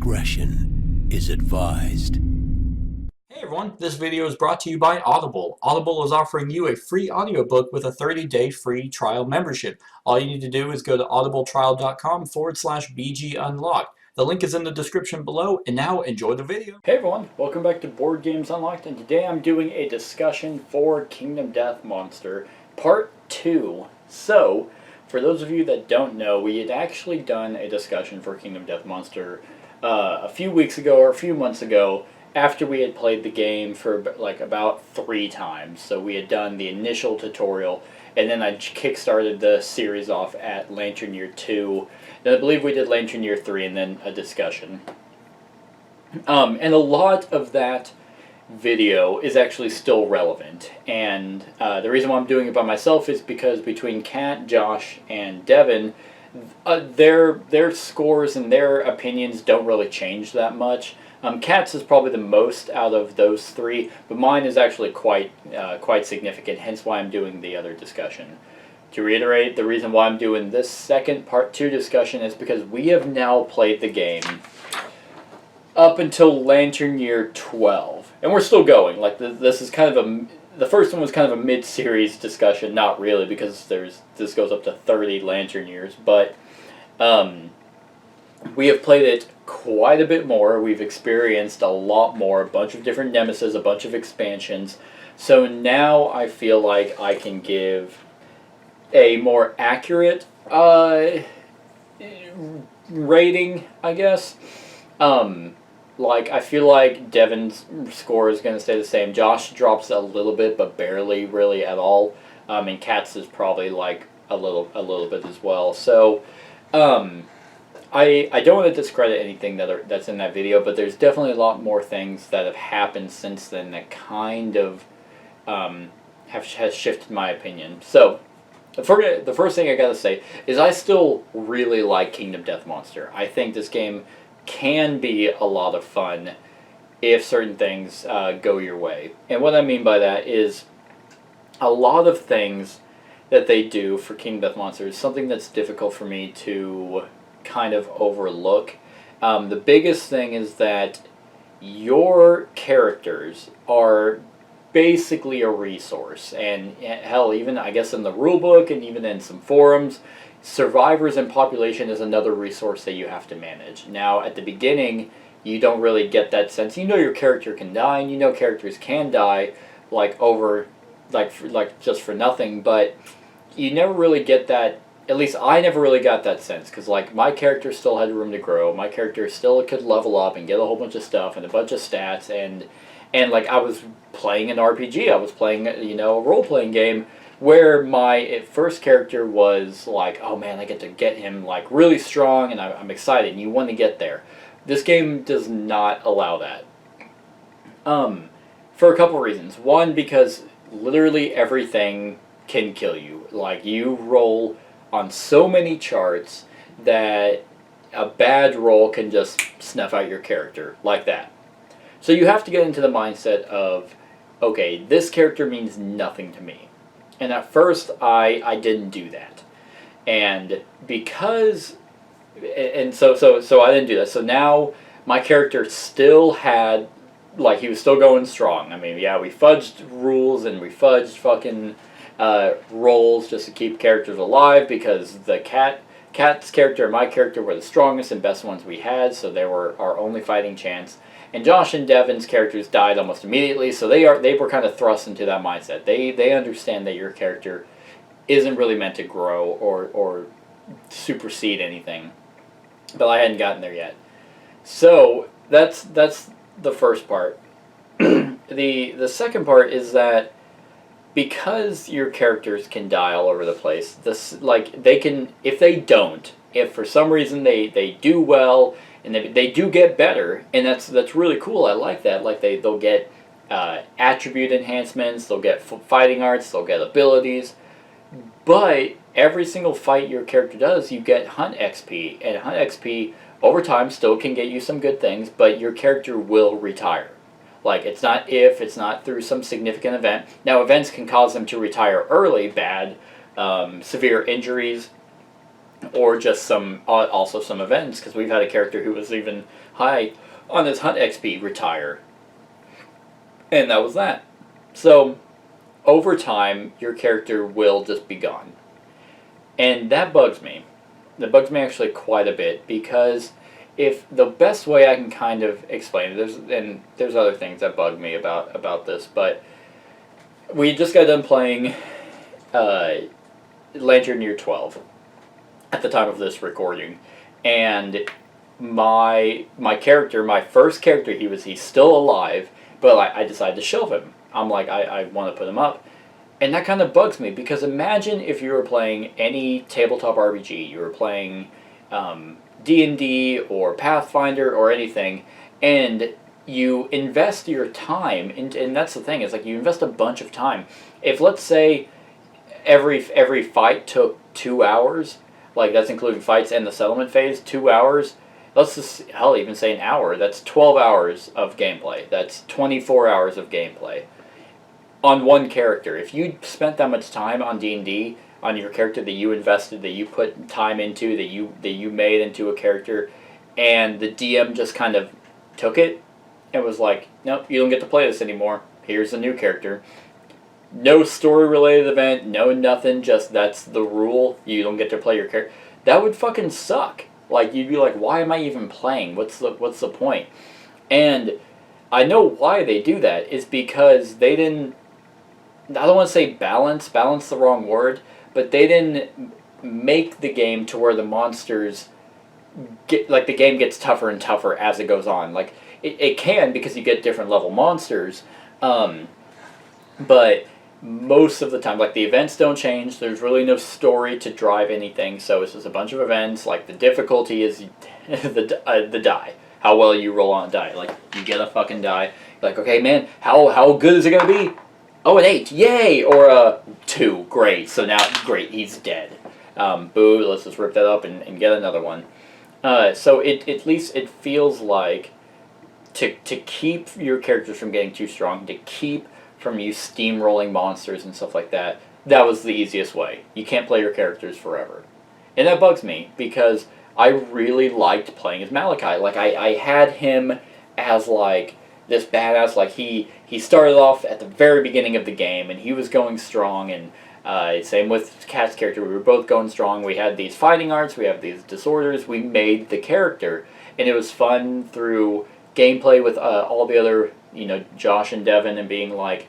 discretion is advised. Hey everyone, this video is brought to you by Audible. Audible is offering you a free audiobook with a 30-day free trial membership. All you need to do is go to audibletrial.com/BGUnlocked. The link is in the description below, and now enjoy the video. Hey everyone, welcome back to Board Games Unlocked, and today I'm doing a discussion for Kingdom Death Monster Part 2. So, for those of you that don't know, we had actually done a discussion for Kingdom Death Monster a few weeks ago or a few months ago, after we had played the game for like about 3 times. So we had done the initial tutorial, and then I kickstarted the series off at Lantern Year 2. Then I believe we did Lantern Year 3 and then a discussion. And a lot of that video is actually still relevant. And the reason why I'm doing it by myself is because between Kat, Josh, and Devin, their scores and their opinions don't really change that much. Kat's is probably the most out of those 3, but mine is actually quite significant, hence why I'm doing the other discussion. To reiterate, the reason why I'm doing this second Part 2 discussion is because we have now played the game up until Lantern Year 12, and we're still going. Like, this is kind of the first one was kind of a mid-series discussion, not really, because this goes up to 30 Lantern Years, but we have played it quite a bit more. We've experienced a lot more, a bunch of different nemesis, a bunch of expansions. So now I feel like I can give a more accurate rating, I guess. Like, I feel like Devin's score is going to stay the same. Josh drops a little bit, but barely, really at all. And Kat's is probably like a little bit as well. So, I don't want to discredit anything that's in that video, but there's definitely a lot more things that have happened since then that kind of has shifted my opinion. So, the first thing I gotta say is I still really like Kingdom Death Monster. I think this game can be a lot of fun if certain things go your way. And what I mean by that is a lot of things that they do for Kingdom Death Monster is something that's difficult for me to kind of overlook. The biggest thing is that your characters are basically a resource, and hell, even I guess in the rulebook and even in some forums, survivors and population is another resource that you have to manage. Now, at the beginning, you don't really get that sense. You know your character can die, and you know characters can die, like just for nothing, but you never really get that. At least I never really got that sense, because like my character still had room to grow. My character still could level up and get a whole bunch of stuff and a bunch of stats, and like I was playing an RPG. I was playing, a role-playing game where my first character was like, oh man, I get to get him like really strong, and I'm excited, and you want to get there. This game does not allow that. For a couple reasons. One, because literally everything can kill you. Like, you roll on so many charts that a bad roll can just snuff out your character like that. So you have to get into the mindset of, okay, this character means nothing to me. And at first, I didn't do that. And because, and so I didn't do that. So now my character still had, like, he was still going strong. I mean, yeah, we fudged rules and we fudged fucking rolls just to keep characters alive, because the Kat's character and my character were the strongest and best ones we had, so they were our only fighting chance. And Josh and Devin's characters died almost immediately, so they were kind of thrust into that mindset. They understand that your character isn't really meant to grow or supersede anything, but I hadn't gotten there yet. So that's the first part. The second part is that because your characters can die all over the place, they can, if for some reason they do well and they do get better, and that's really cool. I like that. Like, they'll get attribute enhancements, they'll get fighting arts, they'll get abilities, but every single fight your character does, you get hunt XP, and hunt XP over time still can get you some good things, but your character will retire. Like, it's not through some significant event. Now, events can cause them to retire early, bad, severe injuries, or just also some events, because we've had a character who was even high on his hunt XP, retire. And that was that. So, over time, your character will just be gone. And that bugs me. That bugs me actually quite a bit, because if the best way I can kind of explain it, there's other things that bug me about this, but we just got done playing Lantern Year 12 at the time of this recording, and my character, my first character, he's still alive, but I decided to shelve him. I'm like, I want to put him up. And that kind of bugs me, because imagine if you were playing any tabletop RPG, you were playing D&D or Pathfinder or anything, and you invest your time, and that's the thing, is like you invest a bunch of time. If, let's say, every fight took 2 hours, like that's including fights and the settlement phase, 2 hours, let's just, hell, even say an hour, that's 12 hours of gameplay. That's 24 hours of gameplay on one character. If you spent that much time on D&D, on your character that you invested, that you put time into, that you made into a character, and the DM just kind of took it and was like, nope, you don't get to play this anymore. Here's a new character. No story-related event, no nothing, just that's the rule. You don't get to play your character. That would fucking suck. Like, you'd be like, why am I even playing? What's the point? And I know why they do that, is because they didn't, I don't want to say balance the wrong word, but they didn't make the game to where the monsters get, like, the game gets tougher and tougher as it goes on. Like, it can, because you get different level monsters, but most of the time, like, the events don't change, there's really no story to drive anything, so it's just a bunch of events. Like, the difficulty is the die. How well you roll on a die. Like, you get a fucking die, like, okay, man, how good is it gonna be? Oh, an 8, yay! Or a 2, great, so now, great, he's dead. Boo, let's just rip that up and get another one. So at least it feels like, to keep your characters from getting too strong, to keep from you steamrolling monsters and stuff like that, that was the easiest way. You can't play your characters forever. And that bugs me, because I really liked playing as Malachi. Like, I had him as, like, this badass. Like, he started off at the very beginning of the game, and he was going strong, and same with Kat's character. We were both going strong. We had these fighting arts, we have these disorders, we made the character. And it was fun through gameplay with all the other, Josh and Devin, and being like,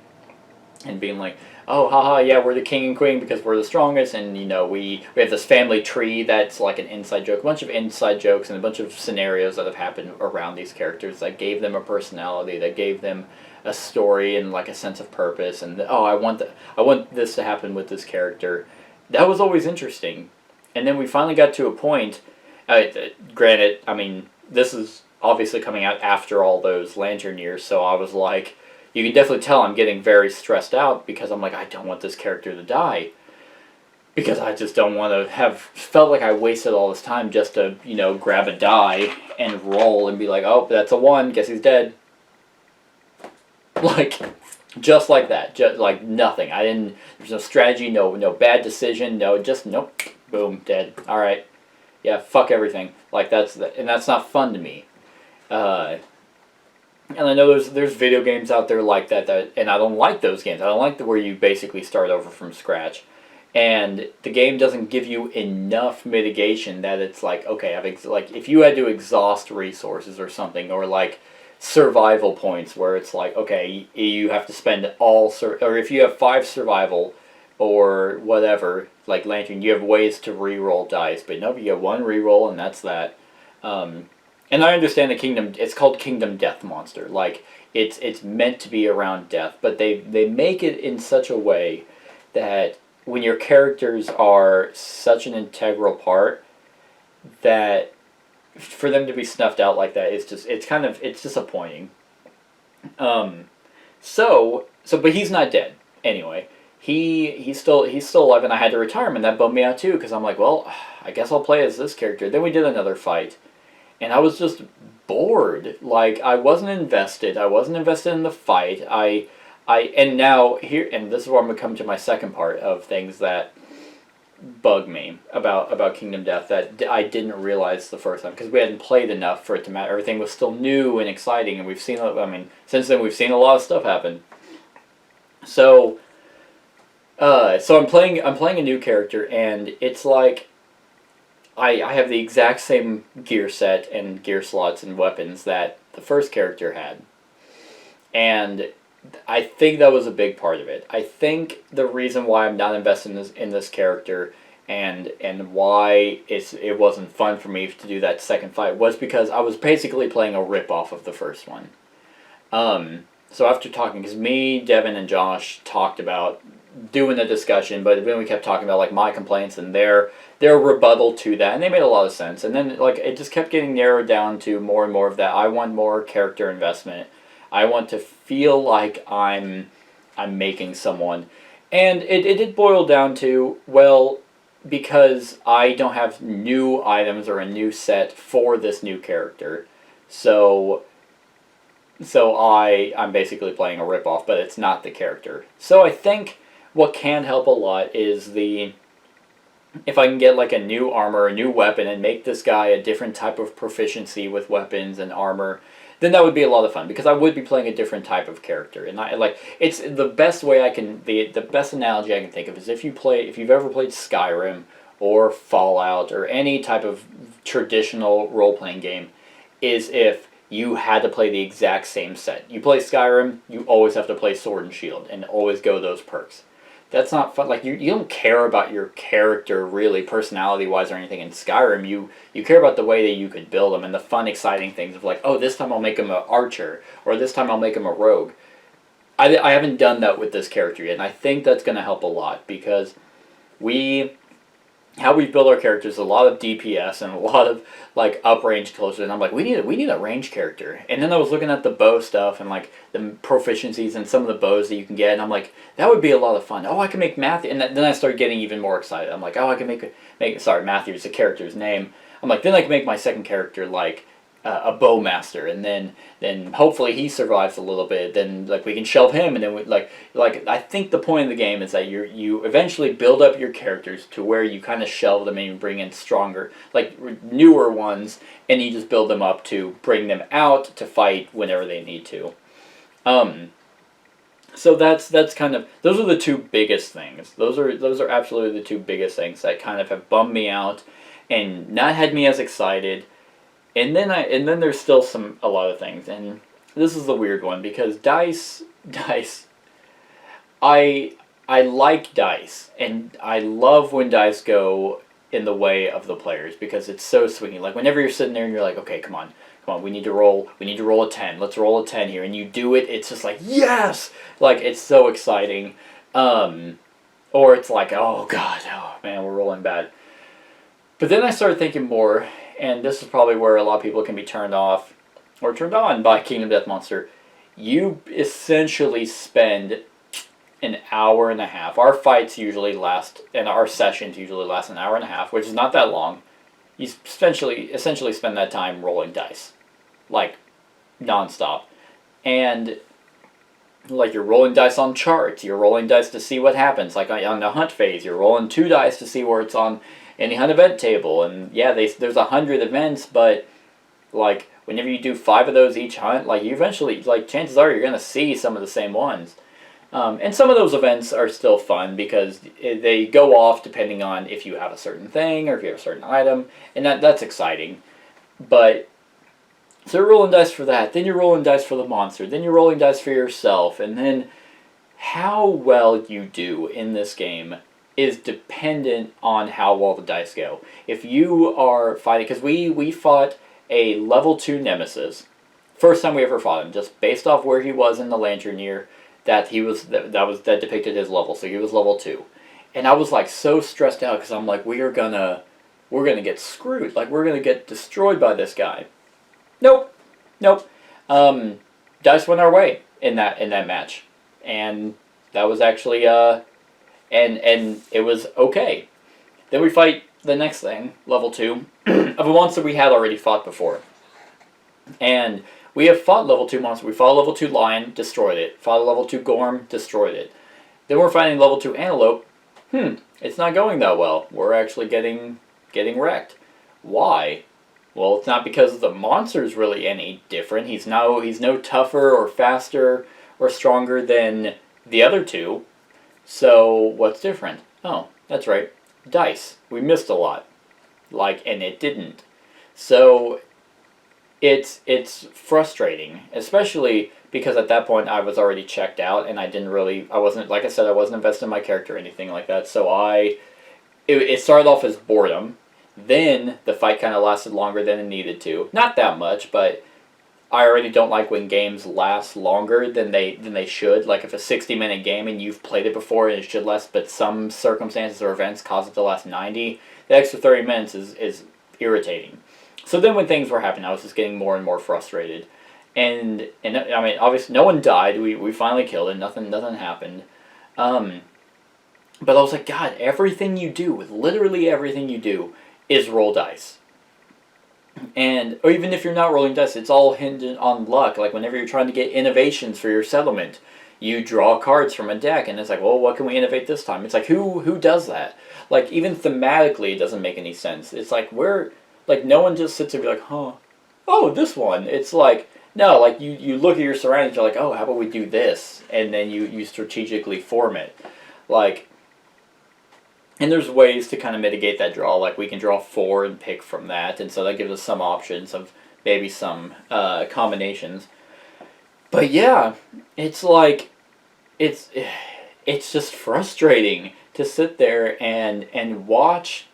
oh, haha, yeah, we're the king and queen because we're the strongest, and, we have this family tree that's like an inside joke, a bunch of inside jokes and a bunch of scenarios that have happened around these characters that gave them a personality, that gave them a story and, like, a sense of purpose, and, oh, I want this to happen with this character. That was always interesting. And then we finally got to a point, granted, I mean, this is obviously coming out after all those Lantern years, so I was like, you can definitely tell I'm getting very stressed out, because I'm like, I don't want this character to die. Because I just don't want to have felt like I wasted all this time just to, grab a die and roll and be like, oh, that's a 1, guess he's dead. Like, just like that. Just like nothing. There's no strategy, no bad decision, nope, boom, dead. Alright. Yeah, fuck everything. Like, and that's not fun to me. And I know there's video games out there like that, and I don't like those games. I don't like where you basically start over from scratch, and the game doesn't give you enough mitigation that it's like, okay, like, if you had to exhaust resources or something, or like survival points where it's like, okay, you have to spend or if you have 5 survival or whatever, like Lantern, you have ways to re-roll dice, but nope, you get 1 re-roll and that's that. And I understand it's called Kingdom Death Monster. Like, it's meant to be around death, but they make it in such a way that when your characters are such an integral part, that for them to be snuffed out like that, it's disappointing. But he's not dead anyway. He's still alive, and I had to retire him, and that bummed me out too, because I'm like, well, I guess I'll play as this character. Then we did another fight, and I was just bored. Like, I wasn't invested. I wasn't invested in the fight. And now here, and this is where I'm gonna come to my second part of things that bug me about Kingdom Death that I didn't realize the first time, because we hadn't played enough for it to matter. Everything was still new and exciting, and we've seen, I mean, since then we've seen a lot of stuff happen. So, so I'm playing a new character, and it's like I have the exact same gear set and gear slots and weapons that the first character had. And I think that was a big part of it. I think the reason why I'm not invested in this character, and why it wasn't fun for me to do that second fight, was because I was basically playing a rip-off of the first one. So after talking, because me, Devin, and Josh talked about doing a discussion, but then we kept talking about like my complaints and their rebuttal to that, and they made a lot of sense. And then like it just kept getting narrowed down to more and more of that. I want more character investment. I want to feel like I'm making someone. And it did boil down to, well, because I don't have new items or a new set for this new character. So I'm basically playing a ripoff, but it's not the character. So I think what can help a lot is if I can get like a new armor, a new weapon, and make this guy a different type of proficiency with weapons and armor, then that would be a lot of fun, because I would be playing a different type of character. And it's the best way the best analogy I can think of is if you've ever played Skyrim or Fallout or any type of traditional role-playing game, is if you had to play the exact same set. You play Skyrim, you always have to play Sword and Shield and always go those perks. That's not fun. Like, you don't care about your character, really, personality-wise or anything in Skyrim. You care about the way that you could build them and the fun, exciting things of like, oh, this time I'll make him an archer, or this time I'll make him a rogue. I haven't done that with this character yet, and I think that's going to help a lot, because how we build our characters, a lot of DPS and a lot of like uprange closers, and I'm like, we need a range character. And then I was looking at the bow stuff and like the proficiencies and some of the bows that you can get, and I'm like, that would be a lot of fun. Oh, I can make Matthew, and then I started getting even more excited. I'm like, oh, I can make sorry, Matthew's the character's name. I'm like, then I can make my second character like a bowmaster, and then hopefully he survives a little bit. Then like we can shelve him, and then like I think the point of the game is that you eventually build up your characters to where you kind of shelve them and you bring in stronger, like newer ones, and you just build them up to bring them out to fight whenever they need to. So that's kind of, those are the two biggest things. Those are absolutely the two biggest things that kind of have bummed me out and not had me as excited. And then there's still a lot of things, and this is the weird one, because dice, I like dice, and I love when dice go in the way of the players, because it's so swingy. Like whenever you're sitting there and you're like, okay, come on, we need to roll a 10. Let's roll a 10 here, and you do it. It's just like, yes, like it's so exciting. Or it's like, oh god, oh man, we're rolling bad. But then I started thinking more. And this is probably where a lot of people can be turned off or turned on by Kingdom Death Monster. You essentially spend an hour and a half. Our fights usually last, and our sessions usually last an hour and a half, which is not that long. You essentially spend that time rolling dice, like nonstop. And like you're rolling dice on charts, you're rolling dice to see what happens. Like on the hunt phase, you're rolling 2 dice to see where it's on any hunt event table, and yeah, there's 100 events, but like whenever you do 5 of those each hunt, like you eventually, like chances are you're gonna see some of the same ones, and some of those events are still fun because they go off depending on if you have a certain thing or if you have a certain item, and that's exciting. But so you're rolling dice for that, then you're rolling dice for the monster, then you're rolling dice for yourself, and then how well you do in this game is dependent on how well the dice go. If you are fighting, because we fought a level 2 nemesis, first time we ever fought him, just based off where he was in the lantern year, that depicted his level, so he was level 2, and I was like so stressed out because I'm like, we're gonna get screwed, like we're gonna get destroyed by this guy. Nope. Dice went our way in that match, and that was actually and it was okay. Then we fight the next thing, level 2, of a monster we had already fought before. And we have fought level 2 monster. We fought a level 2 lion, destroyed it. Fought a level 2 gorm, destroyed it. Then we're fighting level 2 antelope, it's not going that well. We're actually getting wrecked. Why? Well, it's not because the monster's really any different. He's no tougher or faster or stronger than the other two. So what's different? Oh, that's right. Dice. We missed a lot. And it didn't. So it's frustrating, especially because at that point I was already checked out and I wasn't, like I said, I wasn't invested in my character or anything like that. So it started off as boredom. Then the fight kind of lasted longer than it needed to. Not that much, but I already don't like when games last longer than they should. Like if a 60-minute game and you've played it before and it should last, but some circumstances or events cause it to last 90, the extra 30 minutes is irritating. So then when things were happening, I was just getting more and more frustrated. And I mean, obviously no one died. We finally killed it. Nothing happened. But I was like, God, everything you do, literally everything you do, is roll dice. Or even if you're not rolling dice, it's all hinged on luck. Like whenever you're trying to get innovations for your settlement, you draw cards from a deck, and it's like, well, what can we innovate this time? It's like, who does that? Like even thematically, it doesn't make any sense. It's like no one just sits and be like, huh, oh, this one. It's like, no, like you look at your surroundings, you're like, oh, how about we do this, and then you strategically form it, like. And there's ways to kind of mitigate that draw. Like we can draw 4 and pick from that, and so that gives us some options of maybe some combinations. But yeah, it's like it's just frustrating to sit there and watch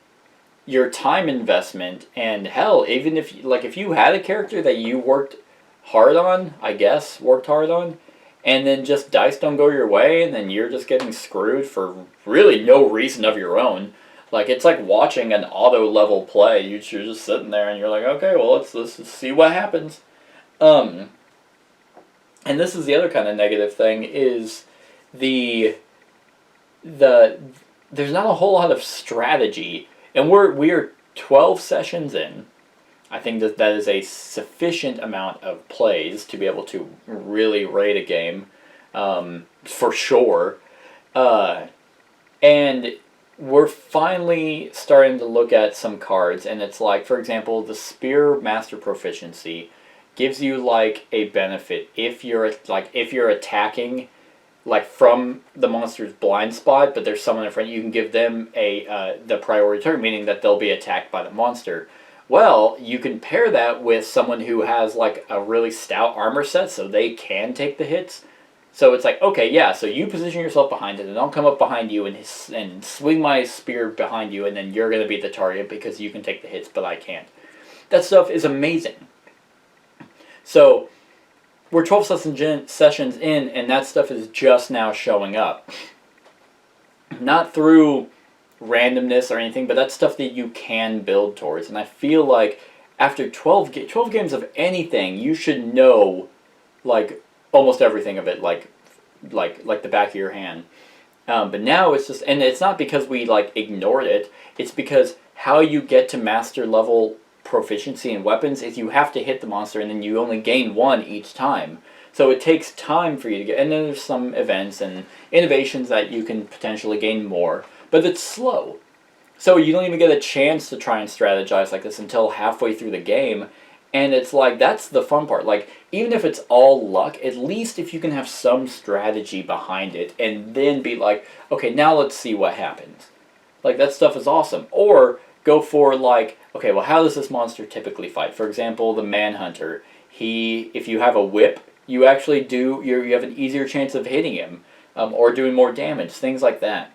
your time investment, and hell, even if you had a character that you worked hard on, and then just dice don't go your way, and then you're just getting screwed for really no reason of your own. Like it's like watching an auto level play. You're just sitting there and you're like, okay, well let's see what happens. And this is the other kind of negative thing is the there's not a whole lot of strategy, and we are 12 sessions in. I think that is a sufficient amount of plays to be able to really rate a game, for sure. And we're finally starting to look at some cards, and it's like, for example, the Spear Master Proficiency gives you like a benefit if you're attacking like from the monster's blind spot, but there's someone in front, you can give them the priority turn, meaning that they'll be attacked by the monster. Well, you can pair that with someone who has like a really stout armor set, so they can take the hits. So it's like, okay, yeah, so you position yourself behind it, and I'll come up behind you and swing my spear behind you, and then you're going to be the target because you can take the hits, but I can't. That stuff is amazing. So we're 12 sessions in, and that stuff is just now showing up. Not through randomness or anything, but that's stuff that you can build towards. And I feel like after 12 games of anything, you should know like almost everything of it, like the back of your hand. But now it's just, and it's not because we like ignored it, it's because how you get to master level proficiency in weapons is you have to hit the monster, and then you only gain 1 each time. So it takes time for you to get, and then there's some events and innovations that you can potentially gain more, but it's slow. So you don't even get a chance to try and strategize like this until halfway through the game, and it's like, that's the fun part. Like, even if it's all luck, at least if you can have some strategy behind it, and then be like, okay, now let's see what happens. Like, that stuff is awesome. Or go for like, okay, well, how does this monster typically fight? For example, the Manhunter. If you have a whip, you actually you have an easier chance of hitting him, or doing more damage, things like that.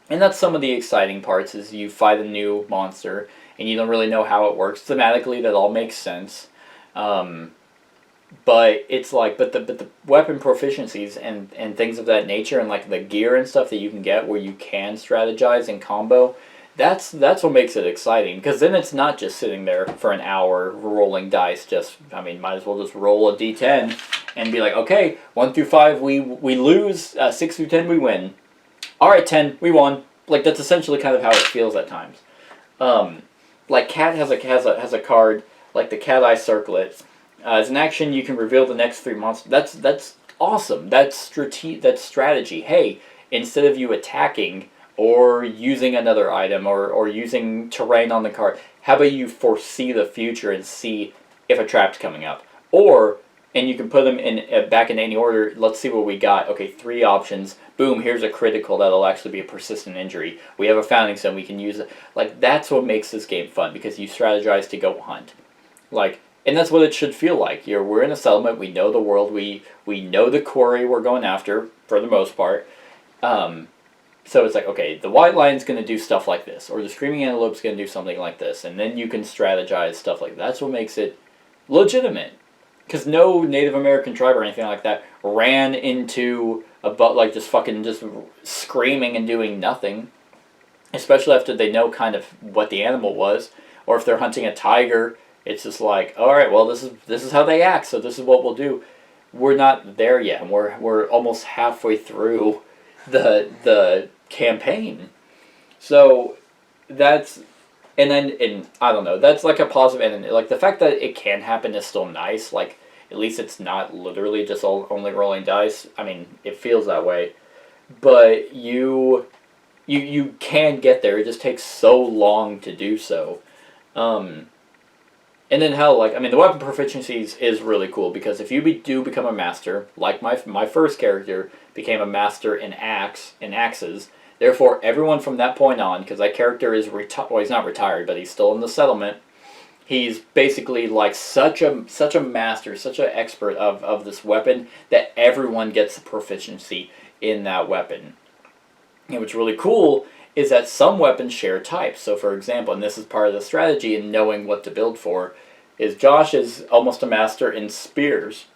And that's some of the exciting parts, is you fight a new monster, and you don't really know how it works. Thematically, that all makes sense. But it's like, but the weapon proficiencies and things of that nature, and like the gear and stuff that you can get where you can strategize and combo, that's what makes it exciting. Because then it's not just sitting there for an hour rolling dice. Might as well just roll a d10 and be like, okay, 1 through 5 we lose, 6 through 10 we win. All right, 10, we won. Like, that's essentially kind of how it feels at times. Like Cat has a card, like the Cat Eye Circlet. As an action, you can reveal the next 3 monsters. That's awesome. That's strategy. Hey, instead of you attacking or using another item, or using terrain on the card. How about you foresee the future and see if a trap's coming up? Or, and you can put them in back in any order. Let's see what we got. Okay, 3 options. Boom, here's a critical that'll actually be a persistent injury. We have a founding stone, we can use it. Like, that's what makes this game fun, because you strategize to go hunt. Like, and that's what it should feel like. We're in a settlement, we know the world, we know the quarry we're going after, for the most part. So it's like, okay, the white lion's going to do stuff like this, or the screaming antelope's going to do something like this, and then you can strategize stuff like that. That's what makes it legitimate. Because no Native American tribe or anything like that ran into a like just screaming and doing nothing. Especially after they know kind of what the animal was, or if they're hunting a tiger, it's just like, all right, well, this is how they act, so this is what we'll do. We're not there yet, and we're almost halfway through the campaign. So that's, and I don't know, that's like a positive, and like the fact that it can happen is still nice. Like, at least it's not literally just only rolling dice. I mean, it feels that way, but you can get there. It just takes so long to do so. And then hell, like, I mean, the weapon proficiencies is really cool, because if you do become a master, like my first character became a master in axes, therefore everyone from that point on, because that character is well, he's not retired, but he's still in the settlement. He's basically like such a master, such an expert of this weapon, that everyone gets a proficiency in that weapon. And what's really cool is that some weapons share types. So for example, and this is part of the strategy in knowing what to build for, is Josh is almost a master in spears.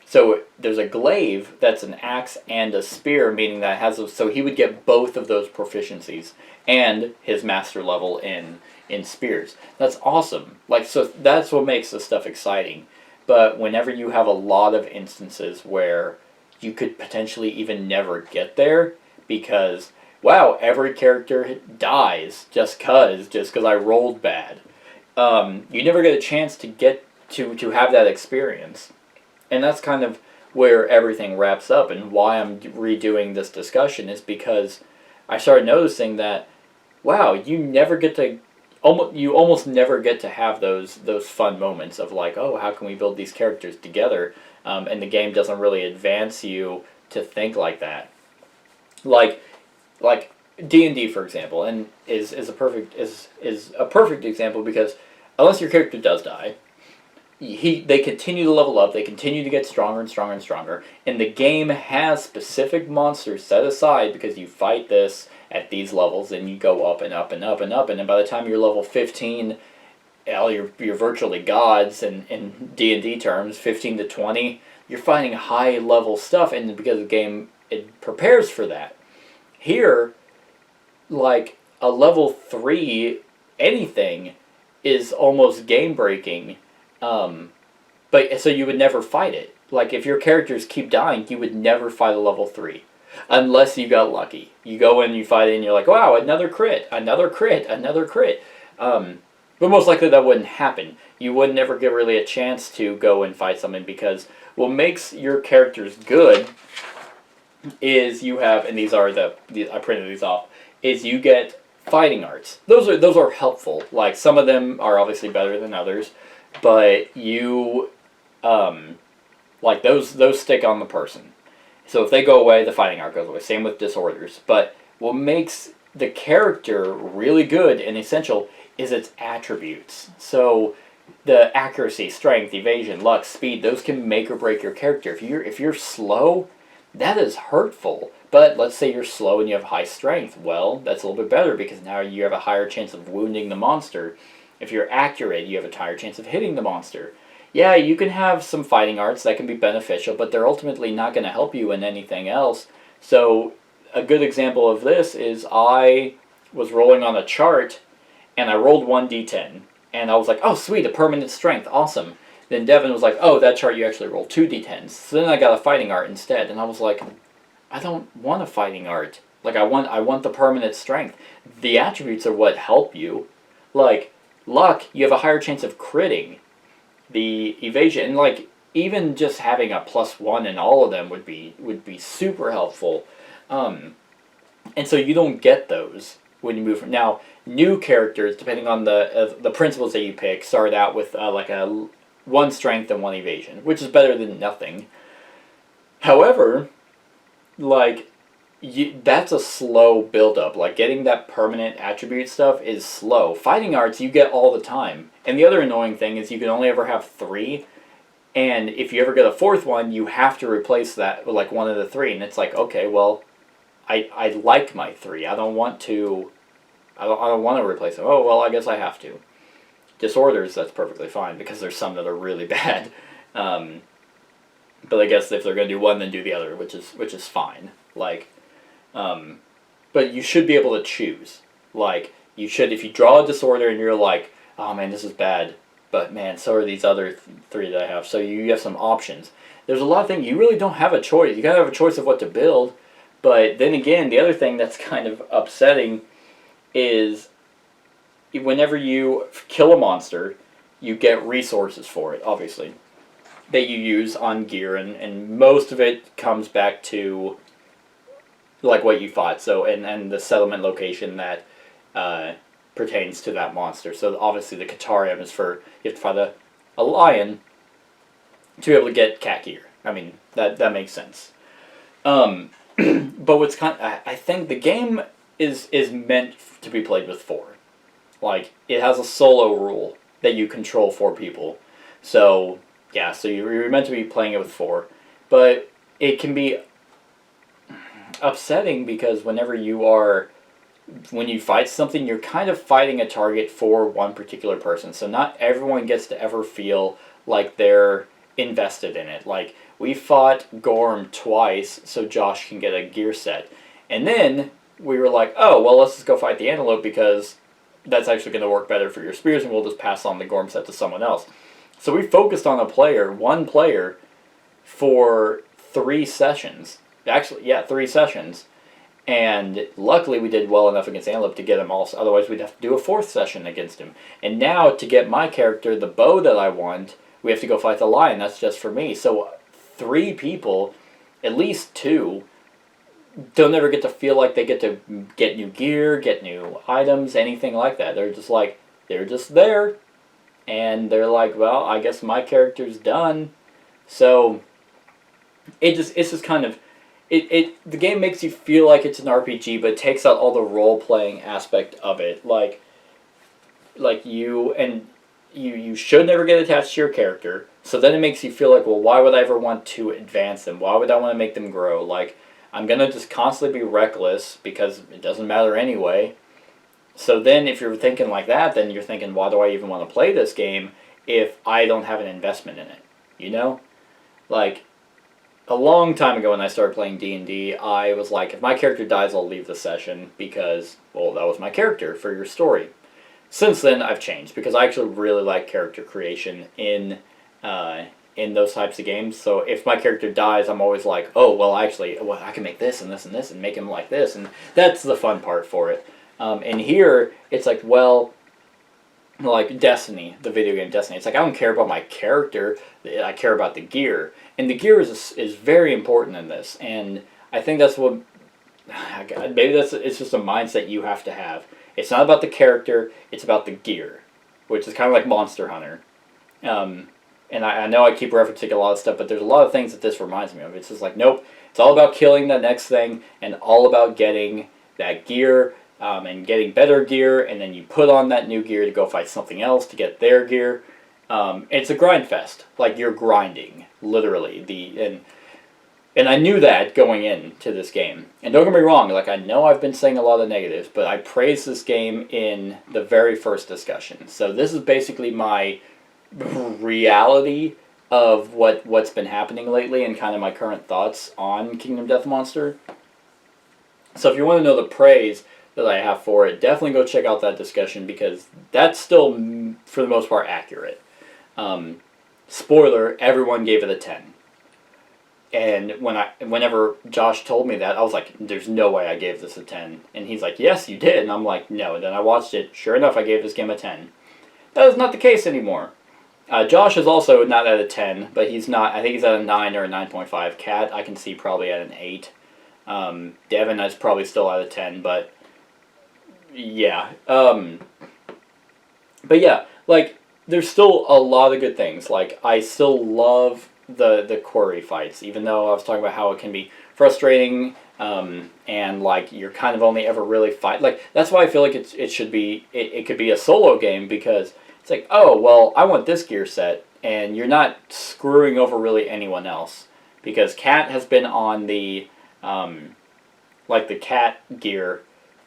So there's a glaive that's an axe and a spear, meaning that so he would get both of those proficiencies and his master level in spears. That's awesome. Like, so that's what makes this stuff exciting. But whenever you have a lot of instances where you could potentially even never get there, because wow, every character dies just cause I rolled bad. You never get a chance to get to have that experience. And that's kind of where everything wraps up, and why I'm redoing this discussion is because I started noticing that, wow, you almost never get to have those fun moments of like, oh, how can we build these characters together? And the game doesn't really advance you to think like that. Like D&D, for example, and is a perfect example, because unless your character does die, they continue to level up, they continue to get stronger and stronger and stronger, and the game has specific monsters set aside because you fight this at these levels, and you go up and up and up and up, and then by the time you're level 15, you're virtually gods in D&D terms, 15 to 20, you're fighting high level stuff, and because the game, it prepares for that. Here, like, a level 3 anything is almost game breaking, but so you would never fight it. Like, if your characters keep dying, you would never fight a level 3. Unless you got lucky. You go in, you fight it, and you're like, wow, another crit, another crit, another crit. But most likely that wouldn't happen. You would never get really a chance to go and fight something, because what makes your characters good is you have, and these are I printed these off, is you get fighting arts. Those are helpful. Like, some of them are obviously better than others, but you, like, those stick on the person. So if they go away, the fighting art goes away. Same with disorders. But what makes the character really good and essential is its attributes. So the accuracy, strength, evasion, luck, speed, those can make or break your character. If you're slow, that is hurtful. But let's say you're slow and you have high strength. Well, that's a little bit better, because now you have a higher chance of wounding the monster. If you're accurate, you have a higher chance of hitting the monster. Yeah, you can have some fighting arts that can be beneficial, but they're ultimately not going to help you in anything else. So a good example of this is I was rolling on a chart, and I rolled 1d10. And I was like, oh, sweet, a permanent strength, awesome. Then Devin was like, oh, that chart you actually rolled 2d10s. So then I got a fighting art instead, and I was like, I don't want a fighting art. Like, I want the permanent strength. The attributes are what help you. Like, luck, you have a higher chance of critting. The evasion, and like, even just having a +1 in all of them would be super helpful. And so you don't get those when you move from now. New characters, depending on the principles that you pick, start out with like a one strength and one evasion, which is better than nothing. However, like that's a slow build up. Like getting that permanent attribute stuff is slow. Fighting arts you get all the time, and the other annoying thing is you can only ever have 3. And if you ever get a 4th one, you have to replace that with like one of the 3, and it's like, okay, well, I like my 3. I don't want to. I don't want to replace them. Oh well, I guess I have to. Disorders, that's perfectly fine because there's some that are really bad. But I guess if they're gonna do one, then do the other, which is fine. Like, but you should be able to choose. Like you should, if you draw a disorder and you're like, oh man, this is bad, but man, so are these other 3 that I have. So you have some options. There's a lot of things you really don't have a choice. You gotta have a choice of what to build. But then again, the other thing that's kind of upsetting is whenever you kill a monster, you get resources for it, obviously, that you use on gear, and most of it comes back to like what you fought, so and the settlement location that pertains to that monster. So obviously the Katarium is for, you have to fight a lion to be able to get cat gear. I mean, that makes sense. But what's I think the game is meant to be played with 4. Like, it has a solo rule that you control 4 people. So, yeah, so you're meant to be playing it with 4. But it can be upsetting because when you fight something, you're kind of fighting a target for one particular person. So not everyone gets to ever feel like they're invested in it. Like, we fought Gorm twice so Josh can get a gear set. And then we were like, oh, well, let's just go fight the antelope because that's actually going to work better for your spears, and we'll just pass on the Gorm set to someone else. So we focused on one player, for 3 sessions. Actually, yeah, 3 sessions. And luckily we did well enough against Antelope to get him also. Otherwise we'd have to do a 4th session against him. And now to get my character, the bow that I want, we have to go fight the lion. That's just for me. So 3 people, at least 2, don't ever get to feel like they get to get new gear, get new items, anything like that. They're just there. And they're like, well, I guess my character's done. So it's just kind of, the game makes you feel like it's an RPG, but it takes out all the role-playing aspect of it. Like you should never get attached to your character, so then it makes you feel like, well, why would I ever want to advance them? Why would I want to make them grow? Like, I'm going to just constantly be reckless because it doesn't matter anyway. So then if you're thinking like that, then you're thinking, why do I even want to play this game if I don't have an investment in it? You know? Like, a long time ago when I started playing D&D, I was like, if my character dies, I'll leave the session because, well, that was my character for your story. Since then, I've changed because I actually really like character creation in those types of games. So if my character dies, I'm always like, oh, well, actually, well, I can make this and this and this and make him like this. And that's the fun part for it. And here, it's like, well, like Destiny, the video game Destiny. It's like, I don't care about my character, I care about the gear. And the gear is very important in this. And I think that's what, maybe it's just a mindset you have to have. It's not about the character, it's about the gear, which is kind of like Monster Hunter. And I know I keep referencing a lot of stuff, but there's a lot of things that this reminds me of. It's just like, nope, it's all about killing the next thing and all about getting that gear and getting better gear, and then you put on that new gear to go fight something else to get their gear. It's a grind fest. Like, you're grinding, literally. And I knew that going into this game. And don't get me wrong, like, I know I've been saying a lot of negatives, but I praised this game in the very first discussion. So this is basically my reality of what's been happening lately and kind of my current thoughts on Kingdom Death Monster. So if you want to know the praise that I have for it, definitely go check out that discussion because that's still, for the most part, accurate. Spoiler, everyone gave it a 10. And whenever Josh told me that, I was like, there's no way I gave this a 10. And he's like, yes, you did. And I'm like, no. And then I watched it. Sure enough, I gave this game a 10. That is not the case anymore. Josh is also not at a 10, but he's not, I think he's at a 9 or a 9.5. Cat, I can see probably at an 8. Devin is probably still out of 10, but yeah. But yeah, like there's still a lot of good things. Like I still love the quarry fights, even though I was talking about how it can be frustrating, and like you're kind of only ever really fight. Like that's why I feel like it could be a solo game because it's like, oh well, I want this gear set, and you're not screwing over really anyone else because Kat has been on the like the cat gear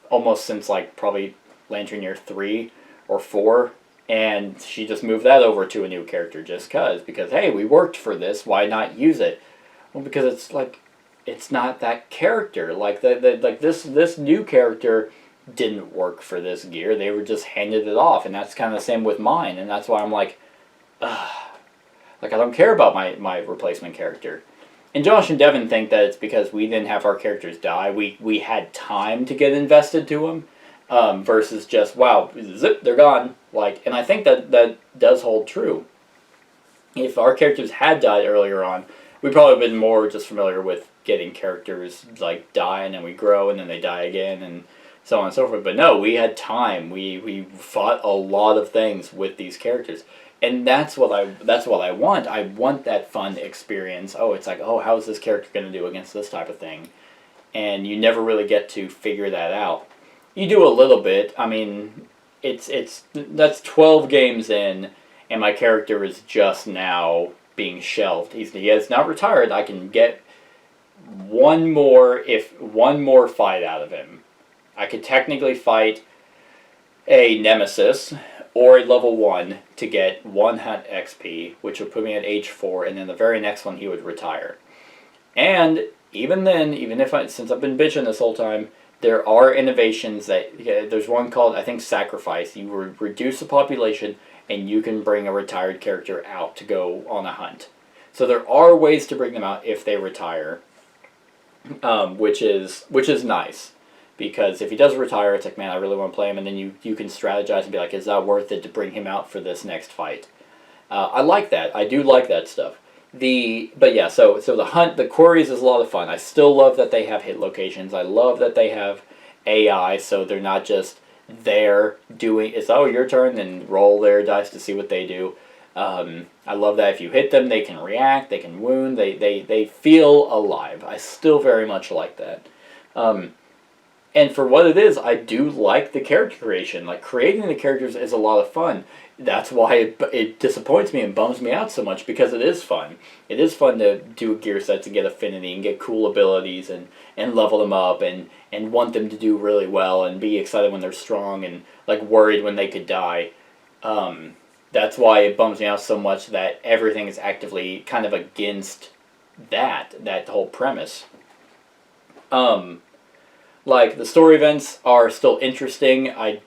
almost since like probably Lantern Year 3 or 4, and she just moved that over to a new character just because hey, we worked for this, why not use it? Well, because it's like it's not that character. Like like this new character didn't work for this gear. They were just handed it off, and that's kind of the same with mine, and that's why I'm like, ugh. Like I don't care about my replacement character. And Josh and Devin think that it's because we didn't have our characters die. We had time to get invested to them, versus just wow, zip, they're gone. Like, and I think that does hold true. If our characters had died earlier on, we'd probably been more just familiar with getting characters like die and then we grow and then they die again and so on and so forth. But no, we had time. We fought a lot of things with these characters. And that's what I want. I want that fun experience. Oh, it's like, oh, how is this character going to do against this type of thing? And you never really get to figure that out. You do a little bit. I mean, that's 12 games in, and my character is just now being shelved. He is not retired. I can get one more fight out of him. I could technically fight a nemesis or a level 1 to get 1 hunt XP, which would put me at age 4, and then the very next one he would retire. And even then, since I've been bitching this whole time, there are innovations that, there's one called, I think, Sacrifice. You reduce the population, and you can bring a retired character out to go on a hunt. So there are ways to bring them out if they retire, which is nice. Because if he does retire, it's like, man, I really want to play him, and then you can strategize and be like, is that worth it to bring him out for this next fight? I like that. I do like that stuff. But yeah, so the hunt, the quarries is a lot of fun. I still love that they have hit locations. I love that they have AI, so they're not just there doing, it's, oh, your turn, then roll their dice to see what they do. I love that if you hit them, they can react, they can wound, they feel alive. I still very much like that. And for what it is, I do like the character creation. Like, creating the characters is a lot of fun. That's why it disappoints me and bums me out so much, because it is fun. It is fun to do a gear set to get affinity and get cool abilities and level them up and want them to do really well and be excited when they're strong and, like, worried when they could die. That's why it bums me out so much that everything is actively kind of against that whole premise. Like, the story events are still interesting. I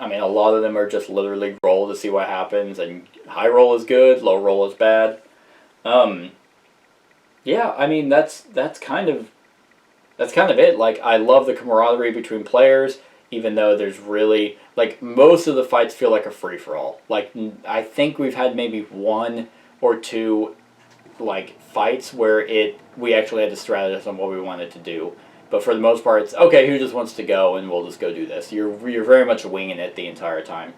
mean, a lot of them are just literally roll to see what happens, and high roll is good, low roll is bad. Yeah, I mean, that's kind of it. Like, I love the camaraderie between players, even though there's really, like, most of the fights feel like a free-for-all. Like, I think we've had maybe 1 or 2, like, fights where we actually had to strategize on what we wanted to do. But for the most part, it's, okay, who just wants to go, and we'll just go do this. You're very much winging it the entire time.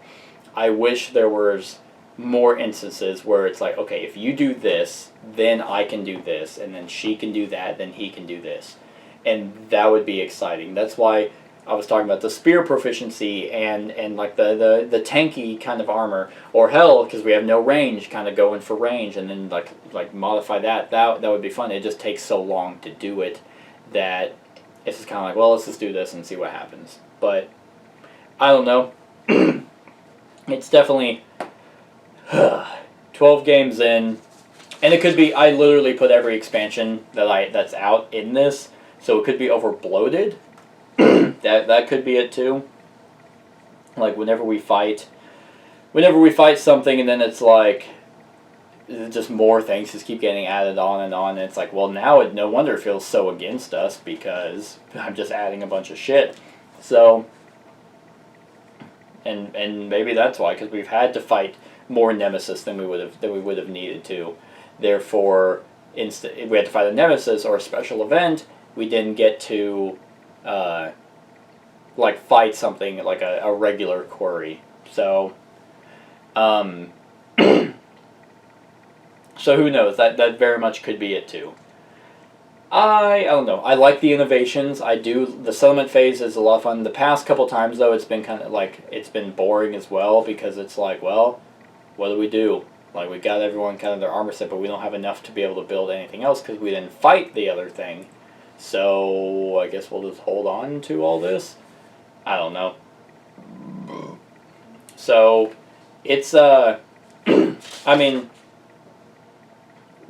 I wish there was more instances where it's like, okay, if you do this, then I can do this, and then she can do that, then he can do this. And that would be exciting. That's why I was talking about the spear proficiency and like the tanky kind of armor. Or hell, because we have no range, kind of going for range, and then like modify that. That would be fun. It just takes so long to do it that it's just kind of like, well, let's just do this and see what happens. But I don't know. It's definitely 12 games in, and it could be, I literally put every expansion that's out in this, so it could be over bloated. that could be it too. Like, whenever we fight something, and then it's like just more things just keep getting added on, and it's like, well, now no wonder it feels so against us, because I'm just adding a bunch of shit. So, and maybe that's why, because we've had to fight more nemesis than we would have needed to. Therefore, we had to fight a nemesis or a special event, we didn't get to like fight something like a regular quarry. So so who knows? That very much could be it too. I don't know. I like the innovations. I do. The settlement phase is a lot of fun. The past couple times though, it's been kind of like it's been boring as well because it's like, well, what do we do? Like we got everyone kind of their armor set, but we don't have enough to be able to build anything else because we didn't fight the other thing. So I guess we'll just hold on to all this. I don't know. So it's I mean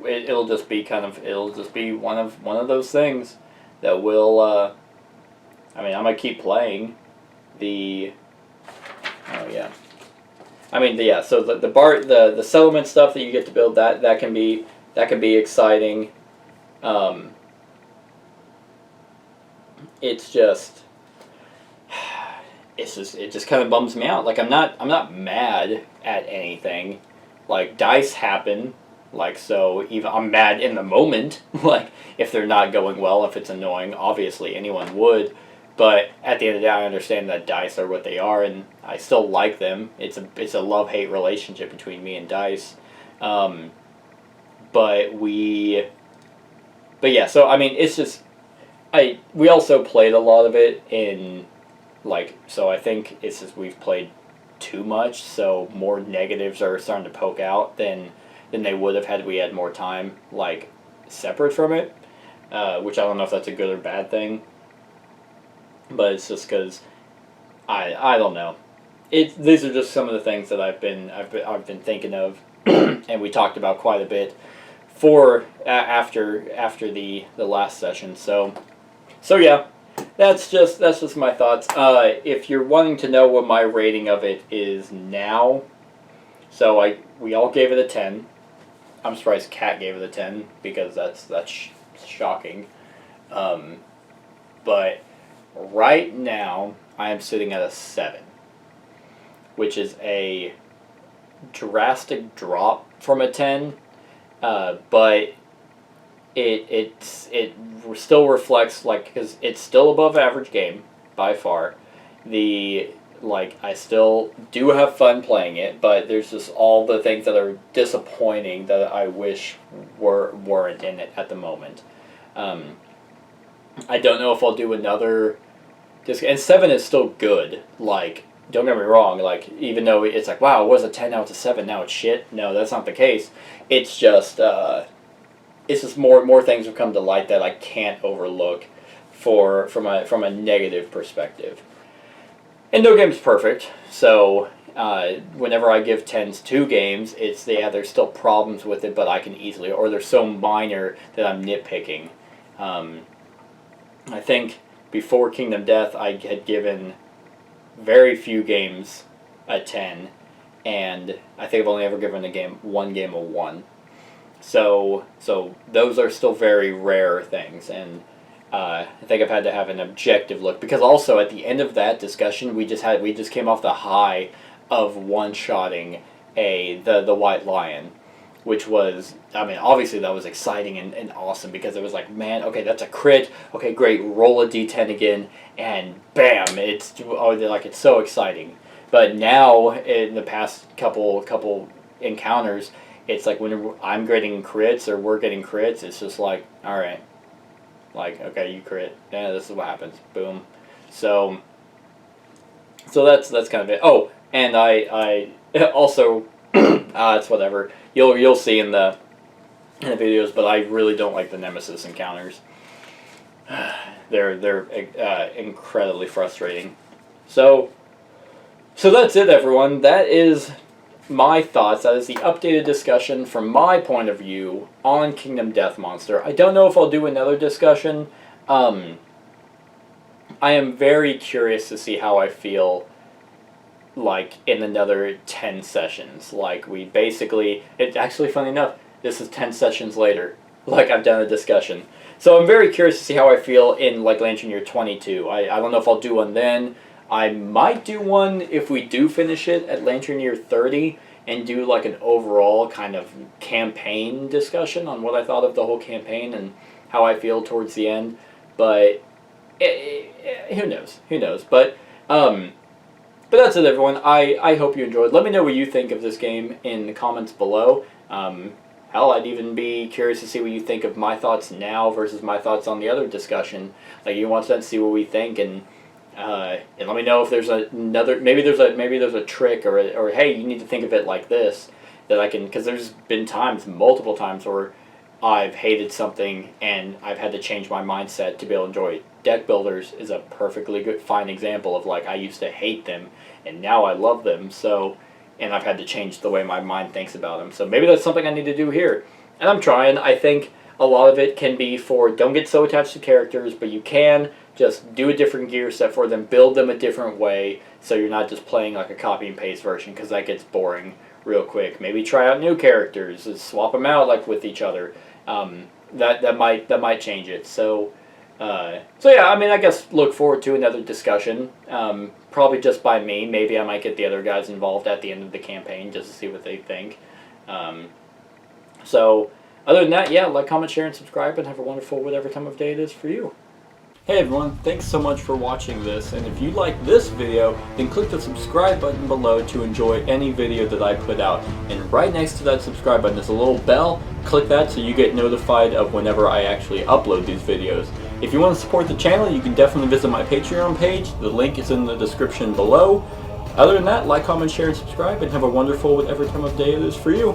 it'll just be one of those things that will I mean I'm gonna keep playing the oh yeah yeah, so the settlement stuff that you get to build, that can be exciting. It's just it just kind of bums me out. Like I'm not mad at anything. Like dice happen. Like so even I'm mad in the moment. Like if they're not going well, if it's annoying, obviously anyone would. But at the end of the day, I understand that dice are what they are, and I still like them. It's a love-hate relationship between me and dice. But yeah. So I mean, it's just we also played a lot of it in like so. I think it's just we've played too much, so more negatives are starting to poke out than they would have had we had more time like separate from it. Which I don't know if that's a good or bad thing. But it's just because I don't know. These are just some of the things that I've been thinking of, and we talked about quite a bit after the last session. So yeah, that's just my thoughts. If you're wanting to know what my rating of it is now, so we all gave it a 10. I'm surprised Kat gave it a 10 because that's shocking. But right now, I am sitting at a 7, which is a drastic drop from a 10, but it still reflects, like, because it's still above average game, by far. I still do have fun playing it, but there's just all the things that are disappointing that I wish weren't in it at the moment. I don't know if I'll do another disc, and 7 is still good. Like, don't get me wrong. Like, even though it's like, wow, it was a 10, now it's a 7, now it's shit. No, that's not the case. It's just more things have come to light that I can't overlook from a negative perspective. And no game's perfect, so whenever I give 10s to games, there's still problems with it, but I can easily, or they're so minor that I'm nitpicking. I think before Kingdom Death, I had given very few games a 10, and I think I've only ever given one game a 1. So those are still very rare things, and I think I've had to have an objective look, because also at the end of that discussion, we just came off the high of one-shotting the White Lion, which was, I mean, obviously that was exciting and awesome, because it was like, man, okay, that's a crit, okay, great, roll a d10 again, and bam, it's so exciting. But now, in the past couple encounters, it's like when I'm getting crits, or we're getting crits, it's just like, alright, like, okay, you crit, yeah, this is what happens, boom. So that's kind of it. Oh, and I also, it's whatever. You'll see in the videos, but I really don't like the Nemesis encounters. They're incredibly frustrating. So that's it, everyone. That is my thoughts. That is the updated discussion from my point of view on Kingdom Death Monster. I don't know if I'll do another discussion. I am very curious to see how I feel like in another 10 sessions. Like, we basically, it's actually funny enough, this is 10 sessions later. Like, I've done a discussion. So I'm very curious to see how I feel in, like, Lantern Year 22. I don't know if I'll do one then. I might do one if we do finish it at Lantern Year 30 and do, like, an overall kind of campaign discussion on what I thought of the whole campaign and how I feel towards the end. but who knows? Who knows? But that's it, everyone. I hope you enjoyed. Let me know what you think of this game in the comments below. Hell, I'd even be curious to see what you think of my thoughts now versus my thoughts on the other discussion. Like, you want to see what we think, and let me know if there's maybe there's a trick, or hey, you need to think of it like this, that I can, because there's been multiple times where I've hated something and I've had to change my mindset to be able to enjoy it. Deck builders is a perfectly fine example of, like, I used to hate them and now I love them. So, and I've had to change the way my mind thinks about them. So maybe that's something I need to do here. And I'm trying. I think a lot of it can be for, don't get so attached to characters, but you can just do a different gear set for them, build them a different way, so you're not just playing like a copy and paste version, because that gets boring real quick. Maybe try out new characters, swap them out like with each other. That might change it. So yeah, I mean, I guess look forward to another discussion. Probably just by me. Maybe I might get the other guys involved at the end of the campaign just to see what they think. So other than that, yeah, like, comment, share, and subscribe, and have a wonderful whatever time of day it is for you. Hey everyone, thanks so much for watching this, and if you like this video, then click the subscribe button below to enjoy any video that I put out. And right next to that subscribe button is a little bell. Click that so you get notified of whenever I actually upload these videos. If you want to support the channel, you can definitely visit my Patreon page. The link is in the description below. Other than that, like, comment, share, and subscribe, and have a wonderful whatever time of day it is for you.